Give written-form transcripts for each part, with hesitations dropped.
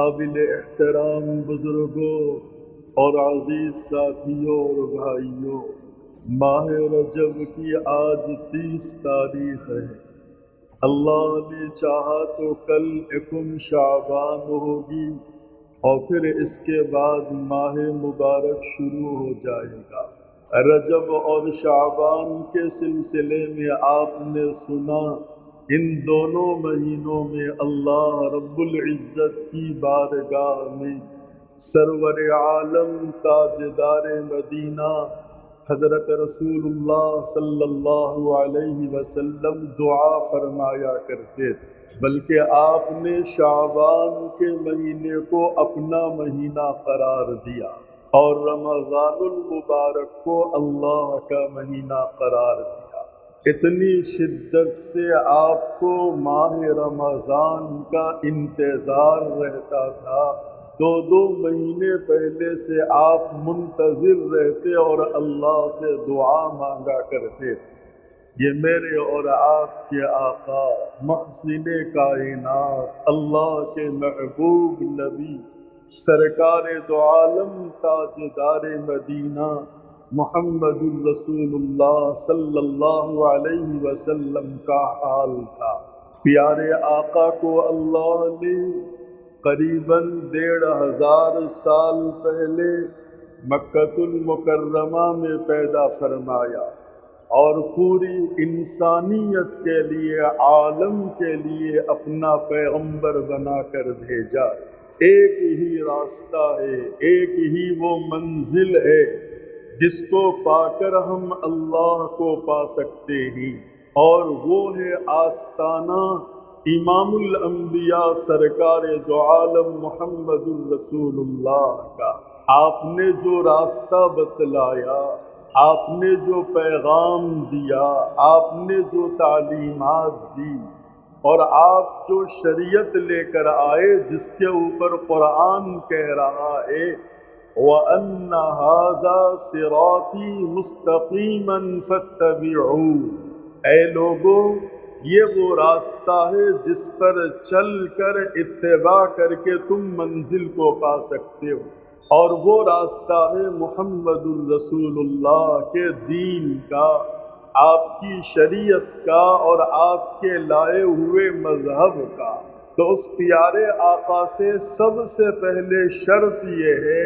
قابل احترام بزرگوں اور عزیز ساتھیوں اور بھائیوں، ماہ رجب کی آج 30 تاریخ ہے۔ اللہ نے چاہا تو کل 1 شعبان ہوگی اور پھر اس کے بعد ماہ مبارک شروع ہو جائے گا۔ رجب اور شعبان کے سلسلے میں آپ نے سنا، ان دونوں مہینوں میں اللہ رب العزت کی بارگاہ میں سرور عالم تاجدار مدینہ حضرت رسول اللہ صلی اللہ علیہ وسلم دعا فرمایا کرتے تھے، بلکہ آپ نے شعبان کے مہینے کو اپنا مہینہ قرار دیا اور رمضان المبارک کو اللہ کا مہینہ قرار دیا۔ اتنی شدت سے آپ کو ماہ رمضان کا انتظار رہتا تھا، 2 مہینے پہلے سے آپ منتظر رہتے اور اللہ سے دعا مانگا کرتے تھے۔ یہ میرے اور آپ کے آقا محسن کائنات اللہ کے محبوب نبی سرکار دو عالم تاجدار مدینہ محمد الرسول اللہ صلی اللہ علیہ وسلم کا حال تھا۔ پیارے آقا کو اللہ نے قریباً 1500 سال پہلے مکہ المکرمہ میں پیدا فرمایا اور پوری انسانیت کے لیے، عالم کے لیے اپنا پیغمبر بنا کر بھیجا۔ ایک ہی راستہ ہے، ایک ہی وہ منزل ہے جس کو پا کر ہم اللہ کو پا سکتے ہیں، اور وہ ہے آستانہ امام الانبیاء سرکار دو عالم محمد الرسول اللہ کا۔ آپ نے جو راستہ بتلایا، آپ نے جو پیغام دیا، آپ نے جو تعلیمات دی، اور آپ جو شریعت لے کر آئے جس کے اوپر قرآن کہہ رہا ہے وَأَنَّ هَذَا صِرَاطِي مُسْتَقِيمًا فَاتَّبِعُوهُ، اے لوگوں یہ وہ راستہ ہے جس پر چل کر اتباع کر کے تم منزل کو پا سکتے ہو، اور وہ راستہ ہے محمد الرسول اللہ کے دین کا، آپ کی شریعت کا اور آپ کے لائے ہوئے مذہب کا۔ تو اس پیارے آقا سے سب سے پہلے شرط یہ ہے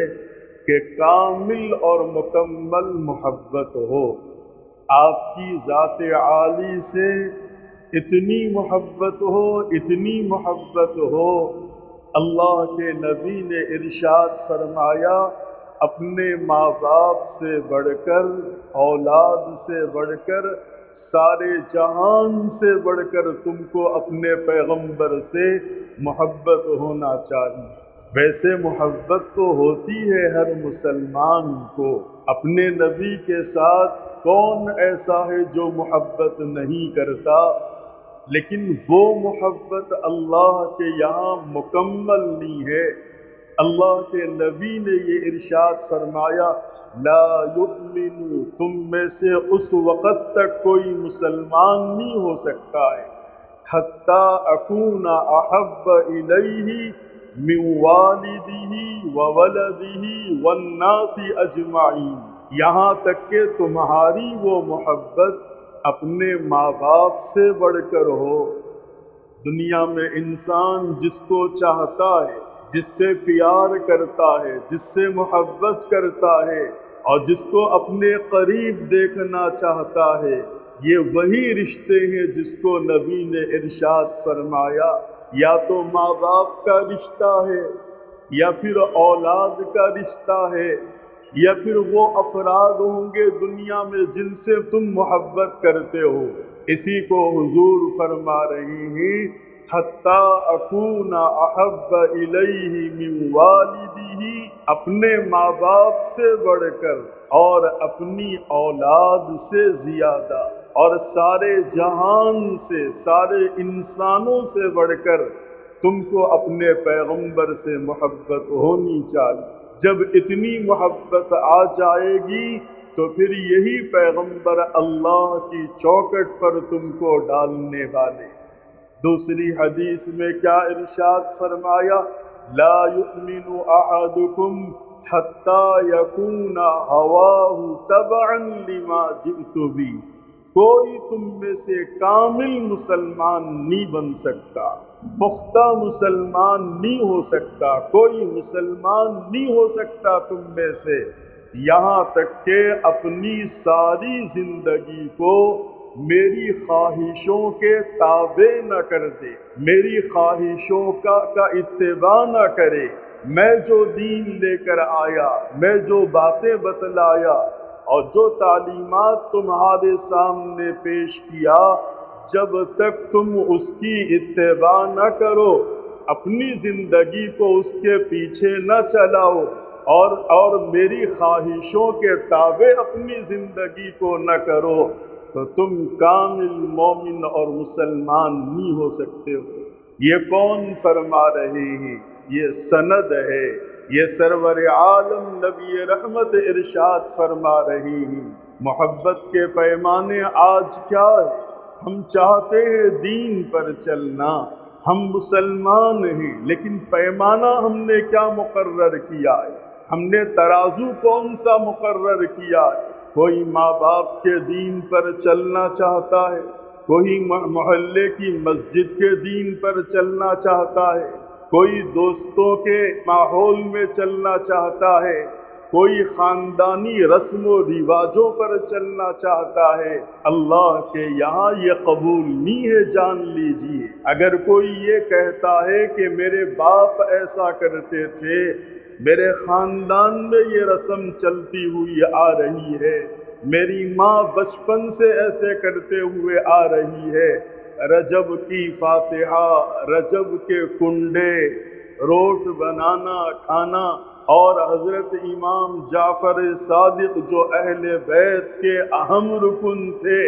کہ کامل اور مکمل محبت ہو۔ آپ کی ذات عالی سے اتنی محبت ہو، اتنی محبت ہو، اللہ کے نبی نے ارشاد فرمایا اپنے ماں باپ سے بڑھ کر، اولاد سے بڑھ کر، سارے جہان سے بڑھ کر تم کو اپنے پیغمبر سے محبت ہونا چاہیے۔ ویسے محبت تو ہوتی ہے ہر مسلمان کو، اپنے نبی کے ساتھ کون ایسا ہے جو محبت نہیں کرتا، لیکن وہ محبت اللہ کے یہاں مکمل نہیں ہے۔ اللہ کے نبی نے یہ ارشاد فرمایا لا یؤمن، تم میں سے اس وقت تک کوئی مسلمان نہیں ہو سکتا ہے حتی اکون احب الیہ من والدہ وولدہ والناس اجمعین، یہاں تک کہ تمہاری وہ محبت اپنے ماں باپ سے بڑھ کر ہو۔ دنیا میں انسان جس کو چاہتا ہے، جس سے پیار کرتا ہے، جس سے محبت کرتا ہے اور جس کو اپنے قریب دیکھنا چاہتا ہے، یہ وہی رشتے ہیں جس کو نبی نے ارشاد فرمایا یا تو ماں باپ کا رشتہ ہے، یا پھر اولاد کا رشتہ ہے، یا پھر وہ افراد ہوں گے دنیا میں جن سے تم محبت کرتے ہو۔ اسی کو حضور فرما رہے ہیں حتی اکون احب الیہ من والدہ، اپنے ماں باپ سے بڑھ کر اور اپنی اولاد سے زیادہ، اور سارے جہان سے، سارے انسانوں سے بڑھ کر تم کو اپنے پیغمبر سے محبت ہونی چاہیے۔ جب اتنی محبت آ جائے گی تو پھر یہی پیغمبر اللہ کی چوکھٹ پر تم کو ڈالنے والے۔ دوسری حدیث میں کیا ارشاد فرمایا لا یؤمن احدکم حتی یکون ہواہ تبعا لما جئت بی، کوئی تم میں سے کامل مسلمان نہیں بن سکتا، پختہ مسلمان نہیں ہو سکتا، کوئی مسلمان نہیں ہو سکتا تم میں سے یہاں تک کہ اپنی ساری زندگی کو میری خواہشوں کے تابع نہ کر دے، میری خواہشوں کا اتباع نہ کرے۔ میں جو دین لے کر آیا، میں جو باتیں بتلایا اور جو تعلیمات تمہارے سامنے پیش کیا، جب تک تم اس کی اتباع نہ کرو، اپنی زندگی کو اس کے پیچھے نہ چلاؤ اور میری خواہشوں کے تابع اپنی زندگی کو نہ کرو، تو تم کامل مومن اور مسلمان نہیں ہو سکتے ہو۔ یہ کون فرما رہے ہیں؟ یہ سند ہے، یہ سرور عالم نبی رحمت ارشاد فرما رہے ہیں۔ محبت کے پیمانے آج کیا ہے؟ ہم چاہتے ہیں دین پر چلنا، ہم مسلمان ہیں، لیکن پیمانہ ہم نے کیا مقرر کیا ہے؟ ہم نے ترازو کون سا مقرر کیا ہے؟ کوئی ماں باپ کے دین پر چلنا چاہتا ہے، کوئی محلے کی مسجد کے دین پر چلنا چاہتا ہے، کوئی دوستوں کے ماحول میں چلنا چاہتا ہے، کوئی خاندانی رسم و رواجوں پر چلنا چاہتا ہے۔ اللہ کے یہاں یہ قبول نہیں ہے، جان لیجئے۔ اگر کوئی یہ کہتا ہے کہ میرے باپ ایسا کرتے تھے، میرے خاندان میں یہ رسم چلتی ہوئی آ رہی ہے، میری ماں بچپن سے ایسے کرتے ہوئے آ رہی ہے، رجب کی فاتحہ، رجب کے کنڈے، روٹ بنانا کھانا، اور حضرت امام جعفر صادق جو اہل بیت کے اہم رکن تھے،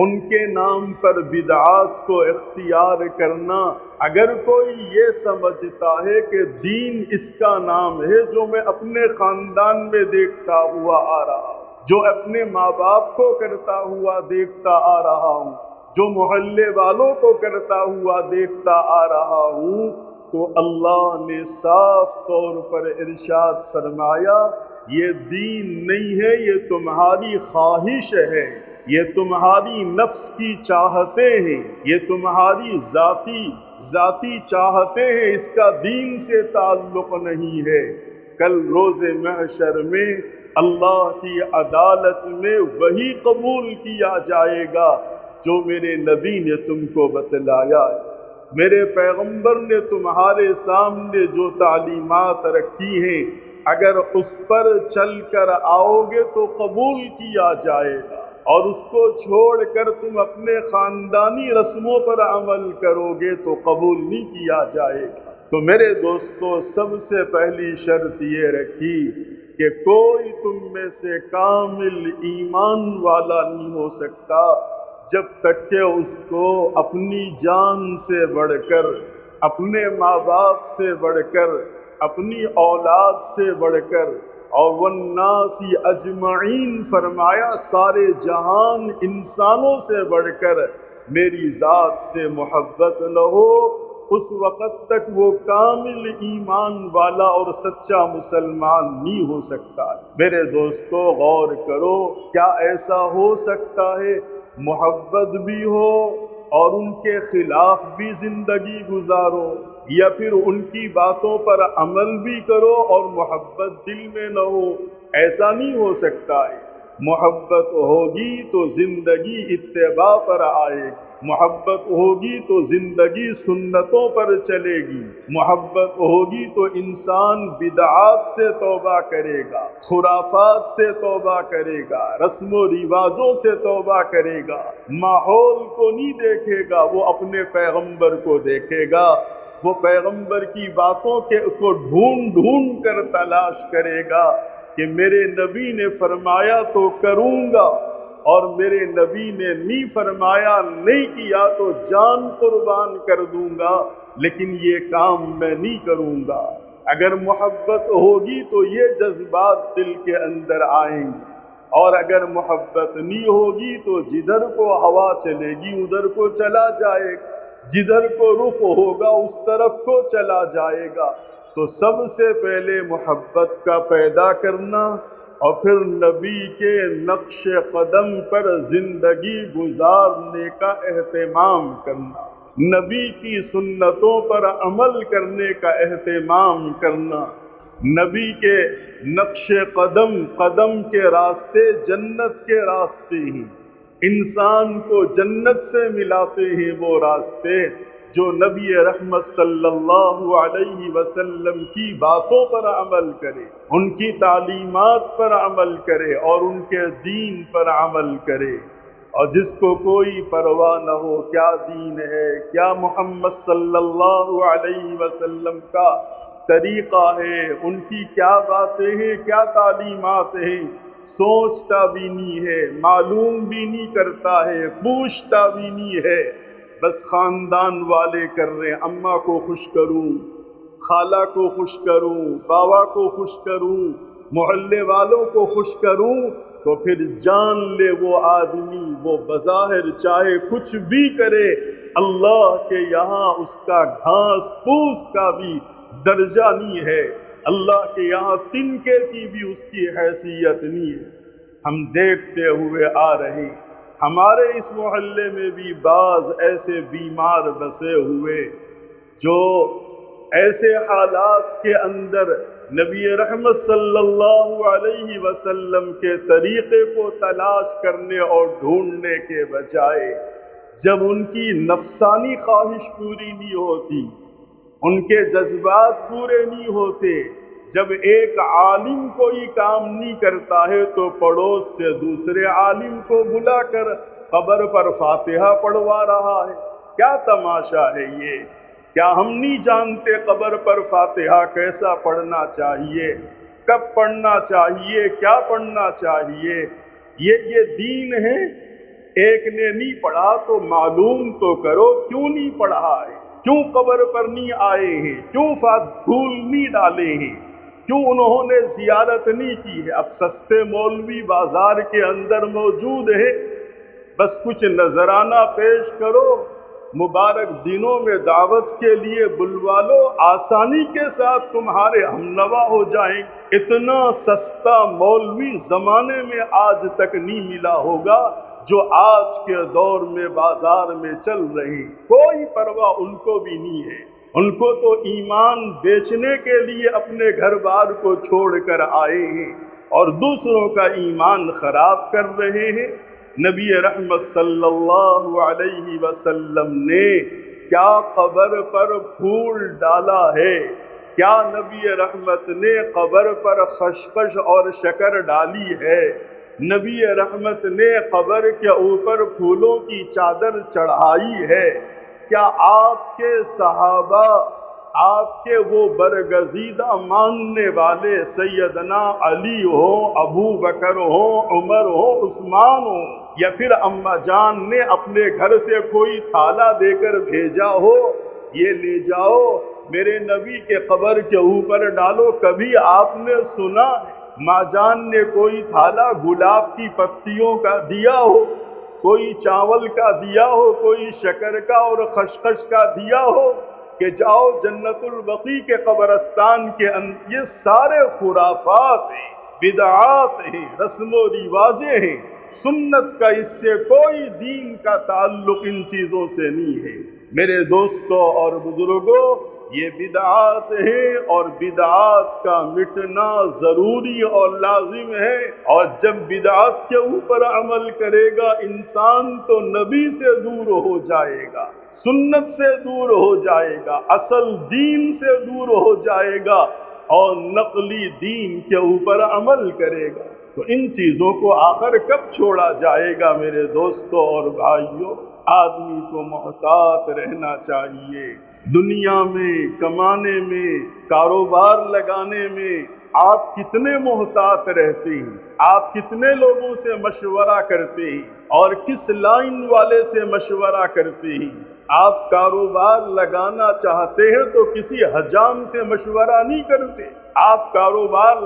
ان کے نام پر بدعات کو اختیار کرنا، اگر کوئی یہ سمجھتا ہے کہ دین اس کا نام ہے جو میں اپنے خاندان میں دیکھتا ہوا آ رہا ہوں، جو اپنے ماں باپ کو کرتا ہوا دیکھتا آ رہا ہوں، جو محلے والوں کو کرتا ہوا دیکھتا آ رہا ہوں، تو اللہ نے صاف طور پر ارشاد فرمایا یہ دین نہیں ہے، یہ تمہاری خواہش ہے، یہ تمہاری نفس کی چاہتیں ہیں، یہ تمہاری ذاتی چاہتیں ہیں، اس کا دین سے تعلق نہیں ہے۔ کل روز محشر میں اللہ کی عدالت میں وہی قبول کیا جائے گا جو میرے نبی نے تم کو بتلایا ہے، میرے پیغمبر نے تمہارے سامنے جو تعلیمات رکھی ہیں، اگر اس پر چل کر آؤ گے تو قبول کیا جائے گا، اور اس کو چھوڑ کر تم اپنے خاندانی رسموں پر عمل کرو گے تو قبول نہیں کیا جائے گا۔ تو میرے دوستو، سب سے پہلی شرط یہ رکھی کہ کوئی تم میں سے کامل ایمان والا نہیں ہو سکتا جب تک کہ اس کو اپنی جان سے بڑھ کر، اپنے ماں باپ سے بڑھ کر، اپنی اولاد سے بڑھ کر، اور والناس اجمعین فرمایا سارے جہان انسانوں سے بڑھ کر میری ذات سے محبت نہ ہو، اس وقت تک وہ کامل ایمان والا اور سچا مسلمان نہیں ہو سکتا ہے۔ میرے دوستو غور کرو، کیا ایسا ہو سکتا ہے محبت بھی ہو اور ان کے خلاف بھی زندگی گزارو، یا پھر ان کی باتوں پر عمل بھی کرو اور محبت دل میں نہ ہو؟ ایسا نہیں ہو سکتا ہے۔ محبت ہوگی تو زندگی اتباع پر آئے گی، محبت ہوگی تو زندگی سنتوں پر چلے گی، محبت ہوگی تو انسان بدعات سے توبہ کرے گا، خرافات سے توبہ کرے گا، رسم و رواجوں سے توبہ کرے گا، ماحول کو نہیں دیکھے گا، وہ اپنے پیغمبر کو دیکھے گا، وہ پیغمبر کی باتوں کو ڈھونڈ ڈھونڈ کر تلاش کرے گا کہ میرے نبی نے فرمایا تو کروں گا، اور میرے نبی نے نہیں فرمایا نہیں کیا تو جان قربان کر دوں گا، لیکن یہ کام میں نہیں کروں گا۔ اگر محبت ہوگی تو یہ جذبات دل کے اندر آئیں گے، اور اگر محبت نہیں ہوگی تو جدھر کو ہوا چلے گی ادھر کو چلا جائے گا، جدھر کو رخ ہوگا اس طرف کو چلا جائے گا۔ تو سب سے پہلے محبت کا پیدا کرنا اور پھر نبی کے نقش قدم پر زندگی گزارنے کا اہتمام کرنا، نبی کی سنتوں پر عمل کرنے کا اہتمام کرنا۔ نبی کے نقش قدم قدم کے راستے جنت کے راستے ہیں، انسان کو جنت سے ملاتے ہیں وہ راستے جو نبی رحمت صلی اللہ علیہ وسلم کی باتوں پر عمل کرے، ان کی تعلیمات پر عمل کرے اور ان کے دین پر عمل کرے۔ اور جس کو کوئی پرواہ نہ ہو کیا دین ہے، کیا محمد صلی اللہ علیہ وسلم کا طریقہ ہے، ان کی کیا باتیں ہیں، کیا تعلیمات ہیں، سوچتا بھی نہیں ہے، معلوم بھی نہیں کرتا ہے، پوچھتا بھی نہیں ہے، بس خاندان والے کر رہے ہیں، اماں کو خوش کروں، خالہ کو خوش کروں، بابا کو خوش کروں، محلے والوں کو خوش کروں، تو پھر جان لے وہ آدمی، وہ بظاہر چاہے کچھ بھی کرے، اللہ کے یہاں اس کا گھاس پھوس کا بھی درجہ نہیں ہے، اللہ کے یہاں تنکے کی بھی اس کی حیثیت نہیں ہے۔ ہم دیکھتے ہوئے آ رہے، ہمارے اس محلے میں بھی بعض ایسے بیمار بسے ہوئے جو ایسے حالات کے اندر نبی رحمت صلی اللہ علیہ وسلم کے طریقے کو تلاش کرنے اور ڈھونڈنے کے بجائے جب ان کی نفسانی خواہش پوری نہیں ہوتی، ان کے جذبات پورے نہیں ہوتے، جب ایک عالم کوئی کام نہیں کرتا ہے تو پڑوس سے دوسرے عالم کو بلا کر قبر پر فاتحہ پڑھوا رہا ہے۔ کیا تماشا ہے یہ؟ کیا ہم نہیں جانتے قبر پر فاتحہ کیسا پڑھنا چاہیے، کب پڑھنا چاہیے، کیا پڑھنا چاہیے؟ یہ دین ہے۔ ایک نے نہیں پڑھا تو معلوم تو کرو کیوں نہیں پڑھا ہے، کیوں قبر پر نہیں آئے ہیں، کیوں پھول نہیں ڈالے ہیں، کیوں انہوں نے زیارت نہیں کی ہے۔ اب سستے مولوی بازار کے اندر موجود ہے، بس کچھ نذرانہ پیش کرو، مبارک دنوں میں دعوت کے لیے بلوا لو، آسانی کے ساتھ تمہارے ہمنوا ہو جائیں۔ اتنا سستا مولوی زمانے میں آج تک نہیں ملا ہوگا جو آج کے دور میں بازار میں چل رہی، کوئی پرواہ ان کو بھی نہیں ہے۔ ان کو تو ایمان بیچنے کے لیے اپنے گھر بار کو چھوڑ کر آئے ہیں اور دوسروں کا ایمان خراب کر رہے ہیں۔ نبی رحمت صلی اللہ علیہ وسلم نے کیا قبر پر پھول ڈالا ہے؟ کیا نبی رحمت نے قبر پر خشخش اور شکر ڈالی ہے؟ نبی رحمت نے قبر کے اوپر پھولوں کی چادر چڑھائی ہے؟ کیا آپ کے صحابہ، آپ کے وہ برگزیدہ ماننے والے سیدنا علی ہوں، ابو بکر ہوں، عمر ہوں، عثمان ہوں، یا پھر اماں جان نے اپنے گھر سے کوئی تھالا دے کر بھیجا ہو، یہ لے جاؤ میرے نبی کے قبر کے اوپر ڈالو، کبھی آپ نے سنا ہے ماں جان نے کوئی تھالا گلاب کی پتیوں کا دیا ہو، کوئی چاول کا دیا ہو، کوئی شکر کا اور خشخش کا دیا ہو کہ جاؤ جنت البقیع کے قبرستان کے اندر؟ یہ سارے خرافات ہیں، بدعات ہیں، رسم و رواجیں ہیں، سنت کا اس سے کوئی دین کا تعلق ان چیزوں سے نہیں ہے۔ میرے دوستوں اور بزرگوں، یہ بدعات ہیں اور بدعات کا مٹنا ضروری اور لازم ہے، اور جب بدعات کے اوپر عمل کرے گا انسان تو نبی سے دور ہو جائے گا، سنت سے دور ہو جائے گا، اصل دین سے دور ہو جائے گا اور نقلی دین کے اوپر عمل کرے گا۔ تو ان چیزوں کو آخر کب چھوڑا جائے گا میرے دوستوں اور بھائیوں؟ آدمی کو محتاط رہنا چاہیے، دنیا میں کمانے میں، کاروبار لگانے میں آپ کتنے محتاط رہتے ہیں، آپ کتنے لوگوں سے مشورہ کرتے ہیں اور کس لائن والے سے مشورہ کرتے ہیں؟ آپ کاروبار لگانا چاہتے ہیں تو کسی حجام سے مشورہ نہیں کرتے، آپ کاروبار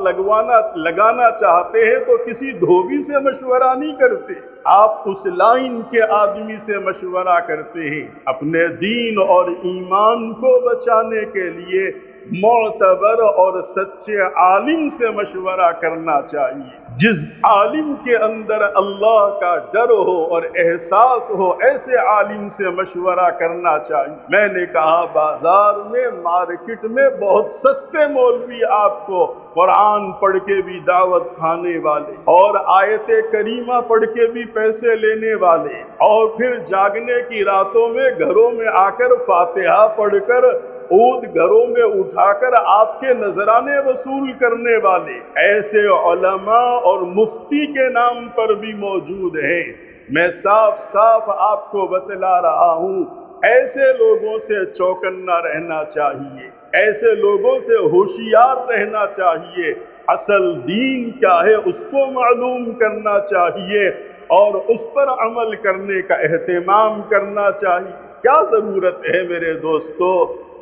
لگانا چاہتے ہیں تو کسی دھوبی سے مشورہ نہیں کرتے، آپ اس لائن کے آدمی سے مشورہ کرتے ہیں۔ اپنے دین اور ایمان کو بچانے کے لیے معتبر اور سچے عالم سے مشورہ کرنا چاہیے، جس عالم کے اندر اللہ کا ڈر ہو اور احساس ہو، ایسے عالم سے مشورہ کرنا چاہیے۔ میں نے کہا بازار میں، مارکیٹ میں بہت سستے مولوی آپ کو قرآن پڑھ کے بھی دعوت کھانے والے اور آیت کریمہ پڑھ کے بھی پیسے لینے والے، اور پھر جاگنے کی راتوں میں گھروں میں آ کر فاتحہ پڑھ کر عود گھروں میں اٹھا کر آپ کے نذرانے وصول کرنے والے، ایسے علماء اور مفتی کے نام پر بھی موجود ہیں۔ میں صاف صاف آپ کو بتلا رہا ہوں، ایسے لوگوں سے چوکنا رہنا چاہیے، ایسے لوگوں سے ہوشیار رہنا چاہیے۔ اصل دین کیا ہے اس کو معلوم کرنا چاہیے اور اس پر عمل کرنے کا اہتمام کرنا چاہیے۔ کیا ضرورت ہے میرے دوستو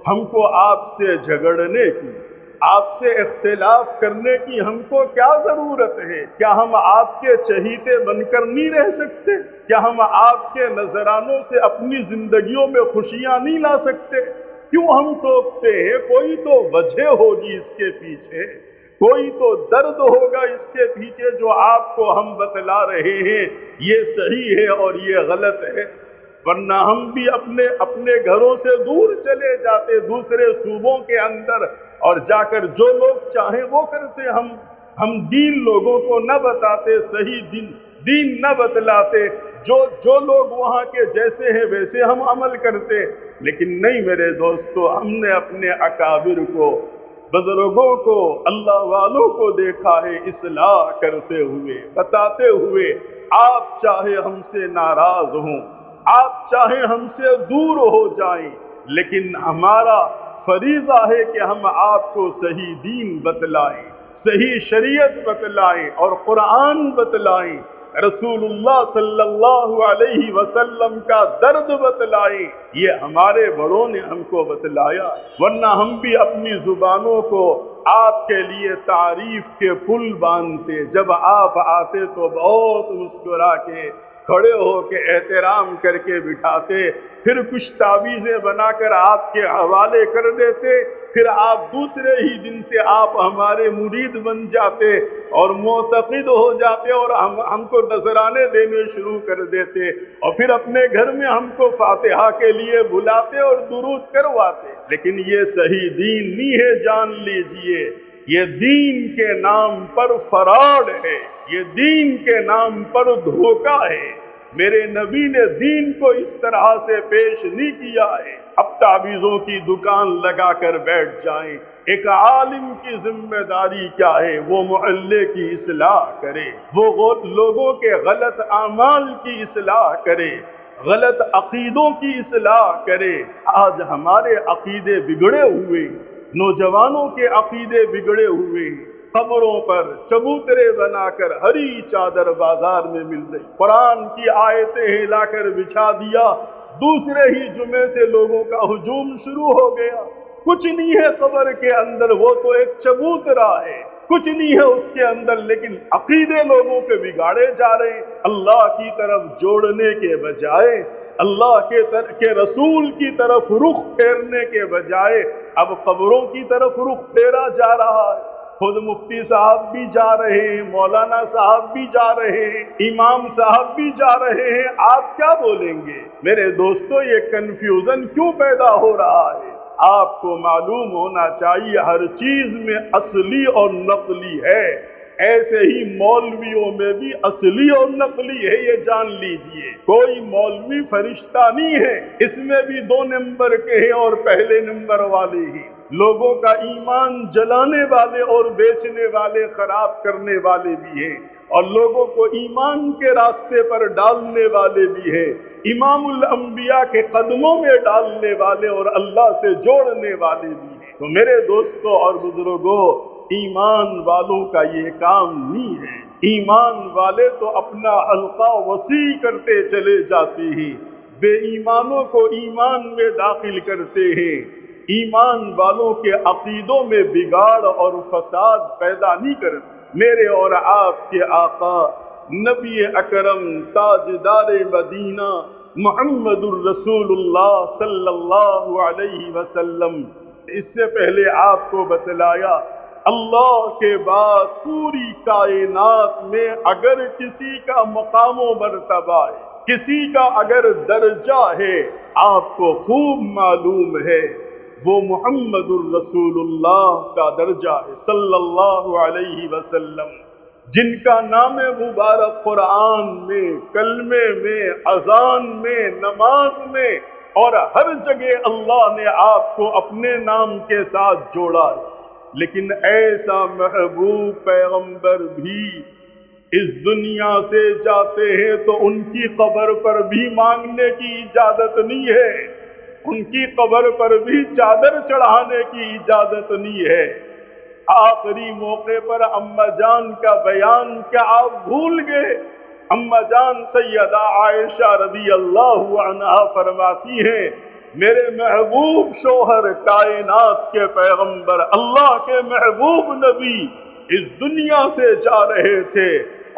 ہم کو آپ سے جھگڑنے کی، آپ سے اختلاف کرنے کی؟ ہم کو کیا ضرورت ہے؟ کیا ہم آپ کے چہیتے بن کر نہیں رہ سکتے؟ کیا ہم آپ کے نذرانوں سے اپنی زندگیوں میں خوشیاں نہیں لا سکتے؟ کیوں ہم ٹوکتے ہیں؟ کوئی تو وجہ ہوگی اس کے پیچھے، کوئی تو درد ہوگا اس کے پیچھے جو آپ کو ہم بتلا رہے ہیں یہ صحیح ہے اور یہ غلط ہے۔ ورنہ ہم بھی اپنے گھروں سے دور چلے جاتے دوسرے صوبوں کے اندر، اور جا کر جو لوگ چاہیں وہ کرتے۔ ہم دین لوگوں کو نہ بتاتے، صحیح دین نہ بتلاتے، جو لوگ وہاں کے جیسے ہیں ویسے ہم عمل کرتے۔ لیکن نہیں میرے دوستو، ہم نے اپنے اکابر کو، بزرگوں کو، اللہ والوں کو دیکھا ہے اصلاح کرتے ہوئے، بتاتے ہوئے۔ آپ چاہے ہم سے ناراض ہوں، آپ چاہیں ہم سے دور ہو جائیں، لیکن ہمارا فریضہ ہے کہ ہم آپ کو صحیح دین بتلائیں، صحیح شریعت بتلائیں اور قرآن بتلائیں، رسول اللہ صلی اللہ علیہ وسلم کا درد بتلائیں۔ یہ ہمارے بڑوں نے ہم کو بتلایا، ورنہ ہم بھی اپنی زبانوں کو آپ کے لیے تعریف کے پل باندھتے۔ جب آپ آتے تو بہت مسکرا کے کھڑے ہو کے احترام کر کے بٹھاتے، پھر کچھ تعویذیں بنا کر آپ کے حوالے کر دیتے، پھر آپ دوسرے ہی دن سے آپ ہمارے مرید بن جاتے اور معتقد ہو جاتے اور ہم کو نذرانے دینے شروع کر دیتے، اور پھر اپنے گھر میں ہم کو فاتحہ کے لیے بلاتے اور درود کرواتے۔ لیکن یہ صحیح دین نہیں ہے، جان لیجئے یہ دین کے نام پر فراڈ ہے، یہ دین کے نام پر دھوکہ ہے۔ میرے نبی نے دین کو اس طرح سے پیش نہیں کیا ہے۔ اب تعویذوں کی دکان لگا کر بیٹھ جائیں۔ ایک عالم کی ذمہ داری کیا ہے؟ وہ محلے کی اصلاح کرے، وہ لوگوں کے غلط اعمال کی اصلاح کرے، غلط عقیدوں کی اصلاح کرے۔ آج ہمارے عقیدے بگڑے ہوئے، نوجوانوں کے عقیدے بگڑے ہوئے، قبروں پر چبوترے بنا کر ہری چادر بازار میں مل رہی، قرآن کی آیتیں لا کر بچھا دیا، دوسرے ہی جمعے سے لوگوں کا ہجوم شروع ہو گیا۔ کچھ نہیں ہے قبر کے اندر، وہ تو ایک چبوترا ہے، کچھ نہیں ہے اس کے اندر، لیکن عقیدے لوگوں کے بگاڑے جا رہے ہیں۔ اللہ کی طرف جوڑنے کے بجائے، اللہ کے رسول کی طرف رخ پھیرنے کے بجائے اب قبروں کی طرف رخ پھیرا جا رہا ہے۔ خود مفتی صاحب بھی جا رہے ہیں، مولانا صاحب بھی جا رہے ہیں، امام صاحب بھی جا رہے ہیں، آپ کیا بولیں گے؟ میرے دوستو یہ کنفیوژن کیوں پیدا ہو رہا ہے؟ آپ کو معلوم ہونا چاہیے ہر چیز میں اصلی اور نقلی ہے، ایسے ہی مولویوں میں بھی اصلی اور نقلی ہے، یہ جان لیجئے۔ کوئی مولوی فرشتہ نہیں ہے، اس میں بھی 2 نمبر کے ہیں اور پہلے نمبر والے ہی، لوگوں کا ایمان جلانے والے اور بیچنے والے، خراب کرنے والے بھی ہیں، اور لوگوں کو ایمان کے راستے پر ڈالنے والے بھی ہیں، امام الانبیاء کے قدموں میں ڈالنے والے اور اللہ سے جوڑنے والے بھی ہیں۔ تو میرے دوستوں اور بزرگوں، ایمان والوں کا یہ کام نہیں ہے۔ ایمان والے تو اپنا حلقہ وسیع کرتے چلے جاتے ہیں، بے ایمانوں کو ایمان میں داخل کرتے ہیں، ایمان والوں کے عقیدوں میں بگاڑ اور فساد پیدا نہیں کرتے۔ میرے اور آپ کے آقا نبی اکرم تاجدار مدینہ محمد الرسول اللہ صلی اللہ علیہ وسلم اس سے پہلے آپ کو بتلایا اللہ کے بعد پوری کائنات میں اگر کسی کا مقام و مرتبہ ہے، کسی کا اگر درجہ ہے، آپ کو خوب معلوم ہے وہ محمد الرسول اللہ کا درجہ ہے صلی اللہ علیہ وسلم، جن کا نام مبارک قرآن میں، کلمے میں، اذان میں، نماز میں اور ہر جگہ اللہ نے آپ کو اپنے نام کے ساتھ جوڑا ہے۔ لیکن ایسا محبوب پیغمبر بھی اس دنیا سے جاتے ہیں تو ان کی قبر پر بھی مانگنے کی اجازت نہیں ہے، ان کی قبر پر بھی چادر چڑھانے کی اجازت نہیں ہے۔ آخری موقع پر اماں جان کا بیان کیا آپ بھول گئے؟ اماں جان سیدہ عائشہ رضی اللہ عنہا فرماتی ہیں میرے محبوب شوہر کائنات کے پیغمبر اللہ کے محبوب نبی اس دنیا سے جا رہے تھے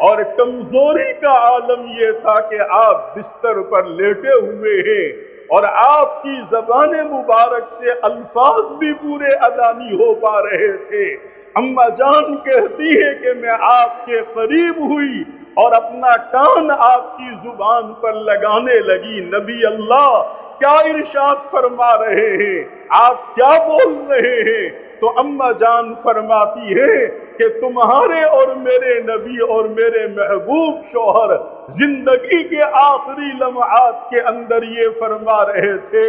اور کمزوری کا عالم یہ تھا کہ آپ بستر پر لیٹے ہوئے ہیں اور آپ کی زبان مبارک سے الفاظ بھی پورے ادا نہیں ہو پا رہے تھے۔ اماں جان کہتی ہے کہ میں آپ کے قریب ہوئی اور اپنا کان آپ کی زبان پر لگانے لگی، نبی اللہ کیا ارشاد فرما رہے ہیں، آپ کیا بول رہے ہیں؟ تو اماں جان فرماتی ہے کہ تمہارے اور میرے نبی اور میرے محبوب شوہر زندگی کے آخری لمحات کے اندر یہ فرما رہے تھے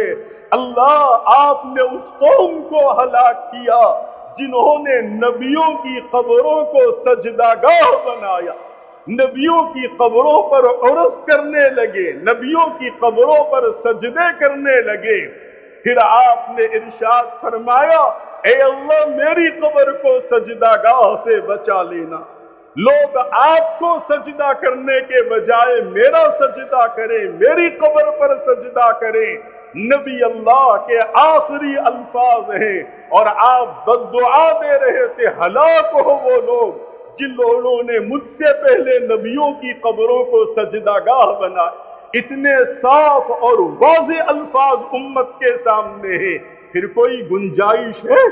اللہ آپ نے اس قوم کو ہلاک کیا جنہوں نے نبیوں کی قبروں کو سجدہ گاہ بنایا، نبیوں کی قبروں پر عرس کرنے لگے، نبیوں کی قبروں پر سجدے کرنے لگے۔ پھر آپ نے ارشاد فرمایا اے اللہ میری قبر کو سجدہ گاہ سے بچا لینا، لوگ آپ کو سجدہ کرنے کے بجائے میرا سجدہ کریں، میری قبر پر سجدہ کریں۔ نبی اللہ کے آخری الفاظ ہیں اور آپ بد دعا دے رہے تھے ہلاک ہو وہ لوگ جن لوگوں نے مجھ سے پہلے نبیوں کی قبروں کو سجدہ گاہ بنائے۔ اتنے صاف اور واضح الفاظ امت کے سامنے ہیں، پھر کوئی گنجائش ہے؟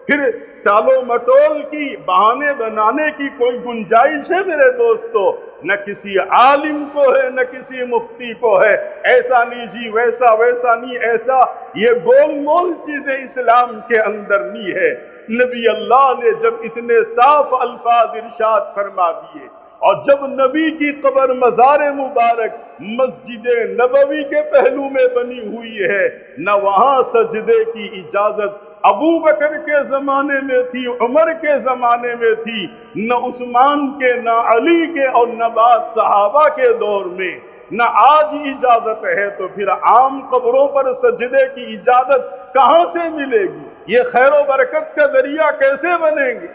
پھر ٹالو مٹول کی بہانے بنانے کی کوئی گنجائش ہے میرے دوستو؟ نہ کسی عالم کو ہے نہ کسی مفتی کو ہے، ایسا نہیں جی ویسا نہیں ایسا، یہ گول مول چیزیں اسلام کے اندر نہیں ہے۔ نبی اللہ نے جب اتنے صاف الفاظ ارشاد فرما دیے اور جب نبی کی قبر مزار مبارک مسجد نبوی کے پہلو میں بنی ہوئی ہے، نہ وہاں سجدے کی اجازت ابو بکر کے زمانے میں تھی، عمر کے زمانے میں تھی، نہ عثمان کے، نہ علی کے اور نہ بعد صحابہ کے دور میں، نہ آج اجازت ہے، تو پھر عام قبروں پر سجدے کی اجازت کہاں سے ملے گی؟ یہ خیر و برکت کا ذریعہ کیسے بنیں گے؟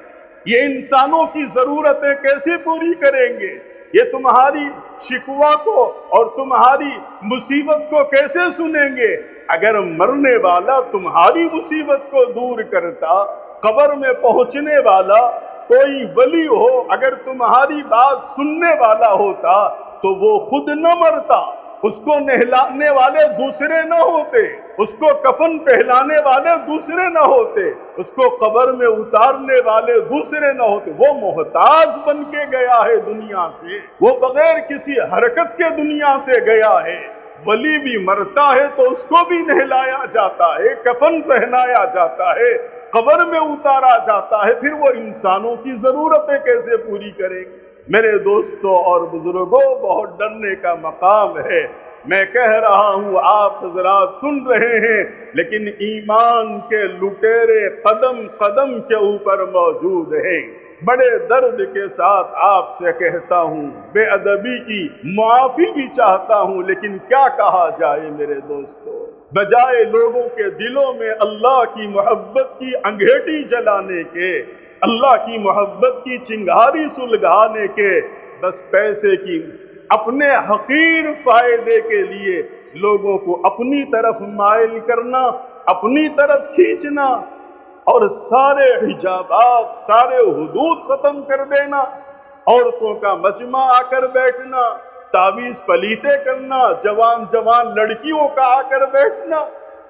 یہ انسانوں کی ضرورتیں کیسے پوری کریں گے؟ یہ تمہاری شکوہ کو اور تمہاری مصیبت کو کیسے سنیں گے؟ اگر مرنے والا تمہاری مصیبت کو دور کرتا، قبر میں پہنچنے والا کوئی ولی ہو اگر تمہاری بات سننے والا ہوتا تو وہ خود نہ مرتا، اس کو نہلانے والے دوسرے نہ ہوتے، اس کو کفن پہلانے والے دوسرے نہ ہوتے، اس کو قبر میں اتارنے والے دوسرے نہ ہوتے، وہ محتاج بن کے گیا ہے دنیا سے، وہ بغیر کسی حرکت کے دنیا سے گیا ہے۔ ولی بھی مرتا ہے تو اس کو بھی نہلایا جاتا ہے، کفن پہنایا جاتا ہے، قبر میں اتارا جاتا ہے، پھر وہ انسانوں کی ضرورتیں کیسے پوری کریں گے؟ میرے دوستوں اور بزرگوں بہت ڈرنے کا مقام ہے۔ میں کہہ رہا ہوں آپ حضرات سن رہے ہیں، لیکن ایمان کے لٹیرے قدم قدم کے اوپر موجود ہیں۔ بڑے درد کے ساتھ آپ سے کہتا ہوں، بے ادبی کی معافی بھی چاہتا ہوں، لیکن کیا کہا جائے میرے دوستو؟ بجائے لوگوں کے دلوں میں اللہ کی محبت کی انگھیٹی جلانے کے، اللہ کی محبت کی چنگاری سلگانے کے، بس پیسے کی اپنے حقیر فائدے کے لیے لوگوں کو اپنی طرف مائل کرنا، اپنی طرف کھینچنا اور سارے حجابات، سارے حدود ختم کر دینا، عورتوں کا مجمع آ کر بیٹھنا، تعویذ پلیتے کرنا، جوان جوان لڑکیوں کا آ کر بیٹھنا،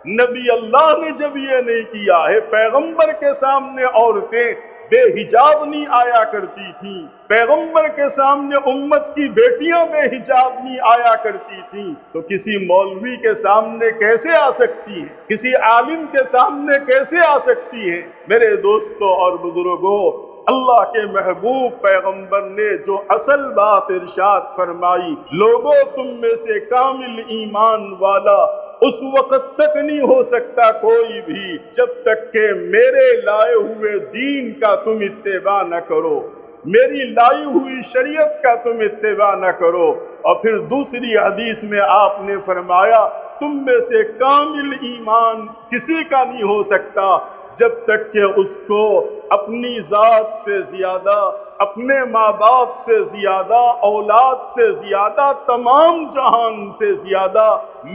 نبی اللہ نے جب یہ نہیں کیا ہے، پیغمبر کے سامنے عورتیں بے حجاب نہیں آیا کرتی تھیں، پیغمبر کے سامنے امت کی بیٹیاں بے حجاب نہیں آیا کرتی تھیں، تو کسی مولوی کے سامنے کیسے آ سکتی ہیں؟ کسی عالم کے سامنے کیسے آ سکتی ہیں؟ میرے دوستوں اور بزرگوں، اللہ کے محبوب پیغمبر نے جو اصل بات ارشاد فرمائی، لوگوں تم میں سے کامل ایمان والا اس وقت تک نہیں ہو سکتا کوئی بھی جب تک کہ میرے لائے ہوئے دین کا تم اتباع نہ کرو، میری لائی ہوئی شریعت کا تم اتباع نہ کرو۔ اور پھر دوسری حدیث میں آپ نے فرمایا تم میں سے کامل ایمان کسی کا نہیں ہو سکتا جب تک کہ اس کو اپنی ذات سے زیادہ، اپنے ماں باپ سے زیادہ، اولاد سے زیادہ، تمام جہان سے زیادہ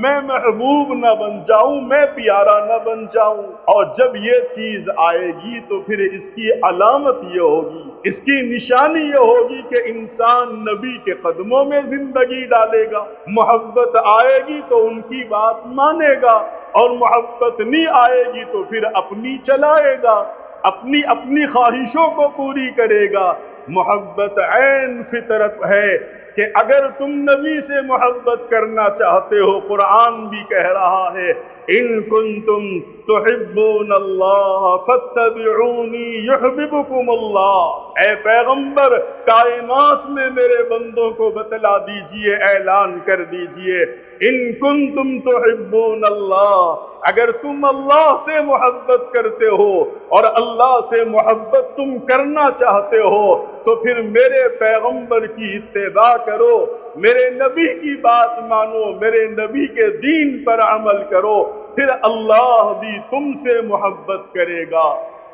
میں محبوب نہ بن جاؤں، میں پیارا نہ بن جاؤں۔ اور جب یہ چیز آئے گی تو پھر اس کی علامت یہ ہوگی، اس کی نشانی یہ ہوگی کہ انسان نبی کے قدموں میں زندگی ڈالے گا، محبت آئے گی تو ان کی بات مانے گا، اور محبت نہیں آئے گی تو پھر اپنی چلائے گا، اپنی خواہشوں کو پوری کرے گا۔ محبت عین فطرت ہے کہ اگر تم نبی سے محبت کرنا چاہتے ہو، قرآن بھی کہہ رہا ہے ان کنتم تحبون اللہ فاتبعونی یحببکم اللہ۔ اے پیغمبر، کائنات میں میرے بندوں کو بتلا دیجئے، اعلان کر دیجئے، ان کنتم تحبون اللہ، اگر تم اللہ سے محبت کرتے ہو اور اللہ سے محبت تم کرنا چاہتے ہو تو پھر میرے پیغمبر کی اتباع کرو، میرے نبی کی بات مانو، میرے نبی کے دین پر عمل کرو، پھر اللہ بھی تم سے محبت کرے گا،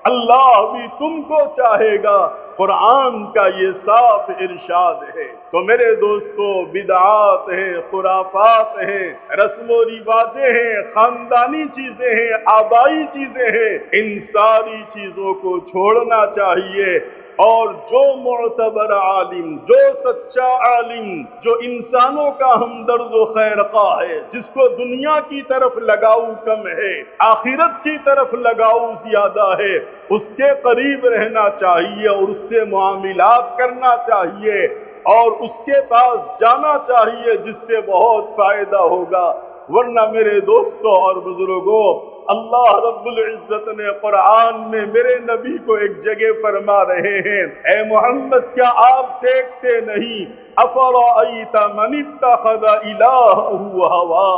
اللہ بھی تم کو چاہے گا۔ قرآن کا یہ صاف ارشاد ہے۔ تو میرے دوستو، بدعات ہیں، خرافات ہیں، رسم و رواجیں ہیں، خاندانی چیزیں ہیں، آبائی چیزیں ہیں، ان ساری چیزوں کو چھوڑنا چاہیے، اور جو معتبر عالم، جو سچا عالم، جو انسانوں کا ہمدرد و خیرخواہ ہے، جس کو دنیا کی طرف لگاؤ کم ہے، آخرت کی طرف لگاؤ زیادہ ہے، اس کے قریب رہنا چاہیے اور اس سے معاملات کرنا چاہیے اور اس کے پاس جانا چاہیے، جس سے بہت فائدہ ہوگا۔ ورنہ میرے دوستوں اور بزرگوں، اللہ رب العزت نے قرآن میں میرے نبی کو ایک جگہ فرما رہے ہیں، اے محمد کیا آپ دیکھتے نہیں، افرأیت من اتخذ الہہ ہوا،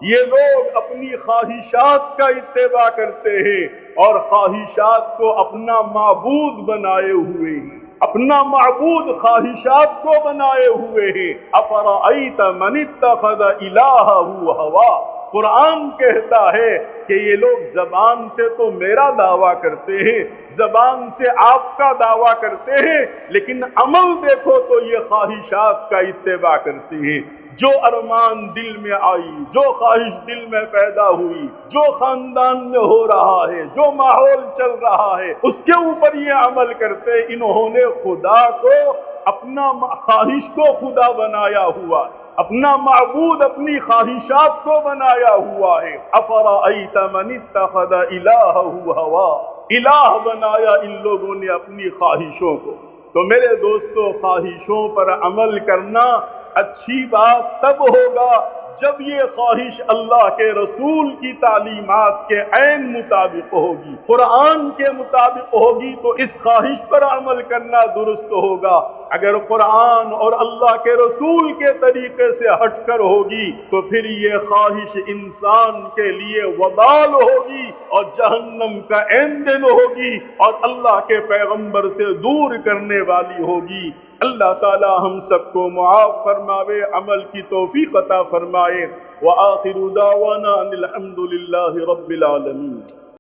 یہ لوگ اپنی خواہشات کا اتباع کرتے ہیں اور خواہشات کو اپنا معبود بنائے ہوئے ہیں، اپنا معبود خواہشات کو بنائے ہوئے ہیں۔ افرأیت من اتخذ الہہ ہوا، قرآن کہتا ہے کہ یہ لوگ زبان سے تو میرا دعویٰ کرتے ہیں، زبان سے آپ کا دعویٰ کرتے ہیں، لیکن عمل دیکھو تو یہ خواہشات کا اتباع کرتے ہیں۔ جو ارمان دل میں آئی، جو خواہش دل میں پیدا ہوئی، جو خاندان میں ہو رہا ہے، جو ماحول چل رہا ہے، اس کے اوپر یہ عمل کرتے۔ انہوں نے خدا کو، اپنا خواہش کو خدا بنایا ہوا ہے، اپنا معبود اپنی خواہشات کو بنایا ہوا ہے۔ افرأیت من اتخذ الہہ ہوا، الہ بنایا ان لوگوں نے اپنی خواہشوں کو۔ تو میرے دوستو، خواہشوں پر عمل کرنا اچھی بات تب ہوگا جب یہ خواہش اللہ کے رسول کی تعلیمات کے عین مطابق ہوگی، قرآن کے مطابق ہوگی، تو اس خواہش پر عمل کرنا درست ہوگا۔ اگر قرآن اور اللہ کے رسول کے طریقے سے ہٹ کر ہوگی تو پھر یہ خواہش انسان کے لیے وبال ہوگی اور جہنم کا ایندھن ہوگی اور اللہ کے پیغمبر سے دور کرنے والی ہوگی۔ اللہ تعالی ہم سب کو معاف فرماوے، عمل کی توفیق عطا فرمائے۔ وآخر دعوانا ان الحمد للہ رب العالمین۔